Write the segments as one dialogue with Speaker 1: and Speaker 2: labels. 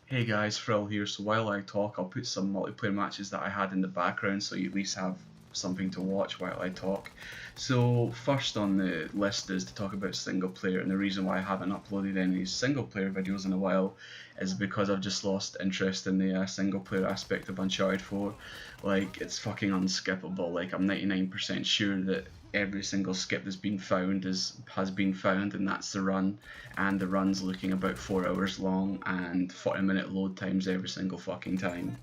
Speaker 1: Hey guys, Frill here. So while I talk, I'll put some multiplayer matches that I had in the background so you at least have something to watch while I talk. So first on the list is to talk about single player, and the reason why I haven't uploaded any single player videos in a while is because I've just lost interest in the single player aspect of Uncharted 4. Like, it's fucking unskippable. Like, I'm 99% sure that every single skip that's been found has been found, and that's the run, and the run's looking about 4 hours long and 40-minute load times every single fucking time.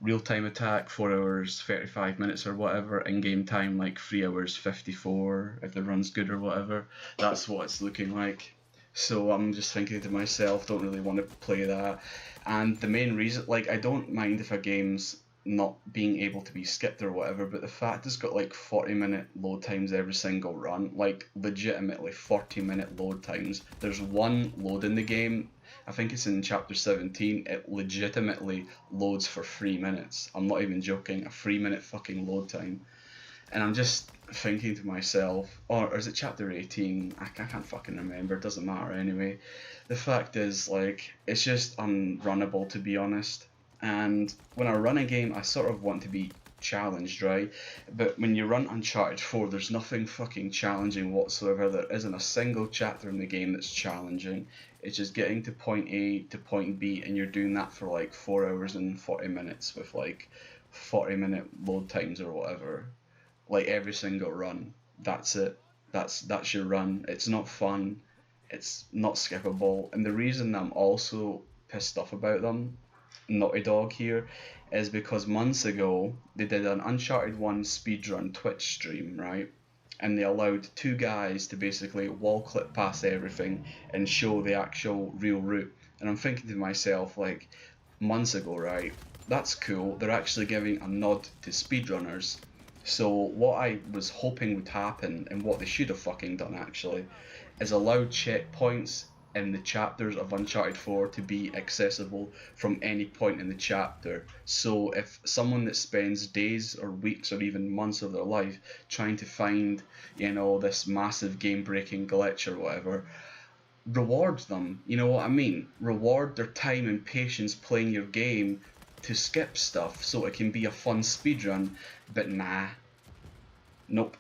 Speaker 1: Real time attack 4 hours 35 minutes or whatever. In game time like 3 hours 54 if the run's good or whatever. That's what it's looking like. So I'm just thinking to myself, don't really want to play that. And the main reason, like, I don't mind if a game's not being able to be skipped or whatever, but the fact it's got like 40-minute load times every single run, like legitimately 40-minute load times. There's one load in the game, I think it's in chapter 17, it legitimately loads for 3 minutes. I'm not even joking, a 3 minute fucking load time. And I'm just thinking to myself, or is it chapter 18? I can't fucking remember, it doesn't matter anyway. The fact is, like, it's just unrunnable to be honest. And when I run a game, I sort of want to be challenged, right? But when you run Uncharted 4, there's nothing fucking challenging whatsoever. There isn't a single chapter in the game that's challenging. It's just getting to point A to point B, and you're doing that for like 4 hours and 40 minutes with like 40-minute load times or whatever, like every single run. That's it. That's your run. It's not fun. It's not skippable. And the reason I'm also pissed off about them, Naughty Dog here, is because months ago they did an Uncharted 1 speedrun Twitch stream, right? And they allowed two guys to basically wall clip past everything and show the actual real route. And I'm thinking to myself, like, months ago, right? That's cool. They're actually giving a nod to speedrunners. So what I was hoping would happen, and what they should have fucking done actually, is allow checkpoints in the chapters of Uncharted 4 to be accessible from any point in the chapter. So if someone that spends days or weeks or even months of their life trying to find, this massive game breaking glitch or whatever, reward them. You know what I mean? Reward their time and patience playing your game to skip stuff so it can be a fun speedrun. But nah, nope,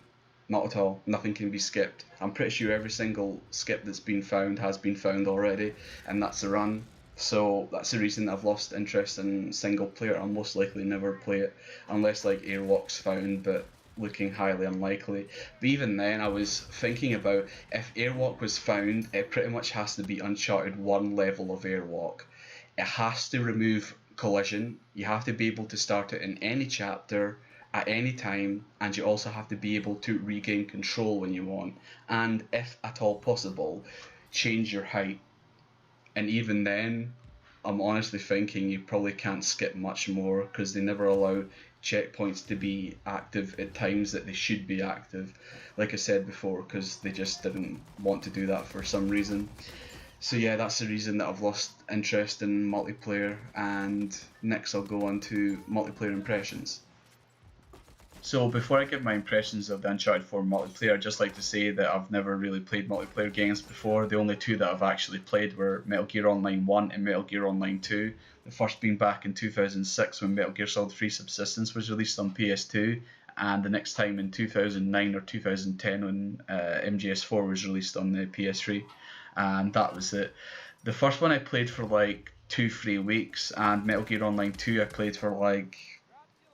Speaker 1: not at all. Nothing can be skipped. I'm pretty sure every single skip that's been found has been found already, and that's the run. So that's the reason I've lost interest in single player. I'll most likely never play it unless like airwalk's found, but looking highly unlikely. But even then, I was thinking about, if airwalk was found, it pretty much has to be Uncharted 1 level of airwalk. It has to remove collision. You have to be able to start it in any chapter at any time, and you also have to be able to regain control when you want, and if at all possible, change your height. And even then, I'm honestly thinking you probably can't skip much more because they never allow checkpoints to be active at times that they should be active. Like I said before, because they just didn't want to do that for some reason. So yeah, that's the reason that I've lost interest in multiplayer. And next I'll go on to multiplayer impressions. So before I give my impressions of the Uncharted 4 multiplayer, I'd just like to say that I've never really played multiplayer games before. The only two that I've actually played were Metal Gear Online 1 and Metal Gear Online 2. The first being back in 2006 when Metal Gear Solid 3 Subsistence was released on PS2, and the next time in 2009 or 2010 when MGS4 was released on the PS3, and that was it. The first one I played for like 2-3 weeks, and Metal Gear Online 2 I played for like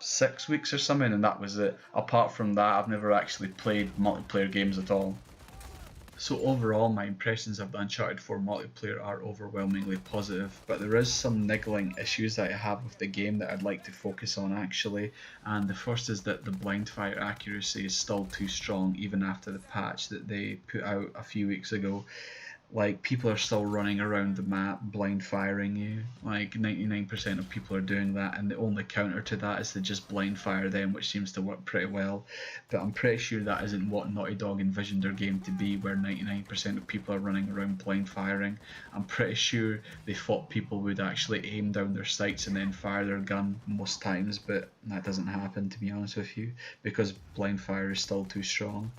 Speaker 1: 6 weeks or something, and that was it. Apart from that, I've never actually played multiplayer games at all. So overall, my impressions of the Uncharted 4 multiplayer are overwhelmingly positive, but there is some niggling issues that I have with the game that I'd like to focus on actually, and the first is that the blind fire accuracy is still too strong even after the patch that they put out a few weeks ago. Like, people are still running around the map blind firing you. Like, 99% of people are doing that, and the only counter to that is to just blind fire them, which seems to work pretty well. But I'm pretty sure that isn't what Naughty Dog envisioned their game to be, where 99% of people are running around blind firing. I'm pretty sure they thought people would actually aim down their sights and then fire their gun most times, but that doesn't happen, to be honest with you, because blind fire is still too strong.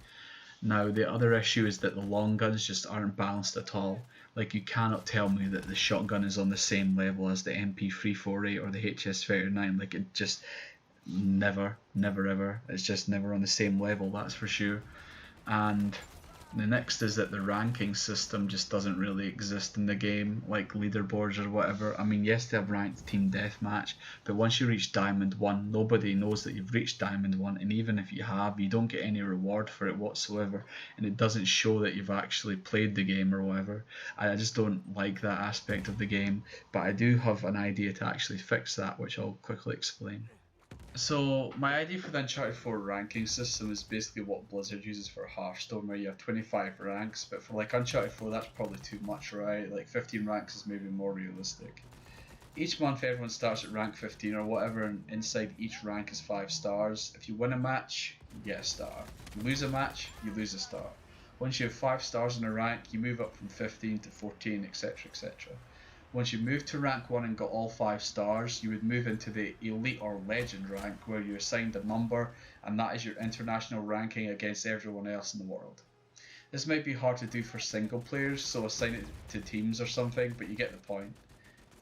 Speaker 1: Now, the other issue is that the long guns just aren't balanced at all. Like, you cannot tell me that the shotgun is on the same level as the MP348 or the HS39. Like, it just never, never ever. It's just never on the same level, that's for sure. And the next is that the ranking system just doesn't really exist in the game, like leaderboards or whatever. I mean, yes, they have ranked team deathmatch, but once you reach Diamond 1, nobody knows that you've reached Diamond 1, and even if you have, you don't get any reward for it whatsoever, and it doesn't show that you've actually played the game or whatever. I just don't like that aspect of the game, but I do have an idea to actually fix that, which I'll quickly explain. So my idea for the Uncharted 4 ranking system is basically what Blizzard uses for Hearthstone, where you have 25 ranks, but for like Uncharted 4 that's probably too much, right? Like 15 ranks is maybe more realistic. Each month everyone starts at rank 15 or whatever, and inside each rank is 5 stars. If you win a match, you get a star. You lose a match, you lose a star. Once you have 5 stars in a rank, you move up from 15 to 14, etc, etc. Once you move to rank 1 and got all 5 stars, you would move into the elite or legend rank, where you're assigned a number, and that is your international ranking against everyone else in the world. This might be hard to do for single players, so assign it to teams or something, but you get the point.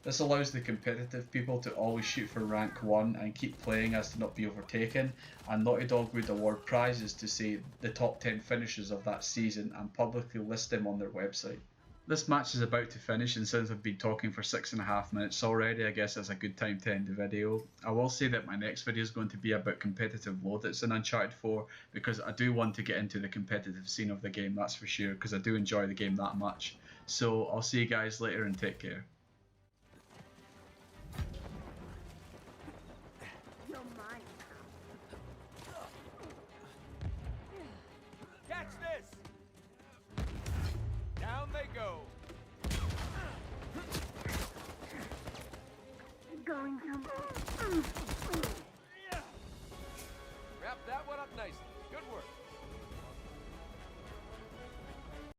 Speaker 1: This allows the competitive people to always shoot for rank 1 and keep playing as to not be overtaken, and Naughty Dog would award prizes to say the top 10 finishers of that season and publicly list them on their website. This match is about to finish, and since I've been talking for 6.5 minutes already, I guess that's a good time to end the video. I will say that my next video is going to be about competitive loadouts in Uncharted 4, because I do want to get into the competitive scene of the game, that's for sure, because I do enjoy the game that much. So I'll see you guys later and take care.
Speaker 2: Catch this! Down they go.
Speaker 3: Going to
Speaker 2: Wrap that one up nicely. Good work.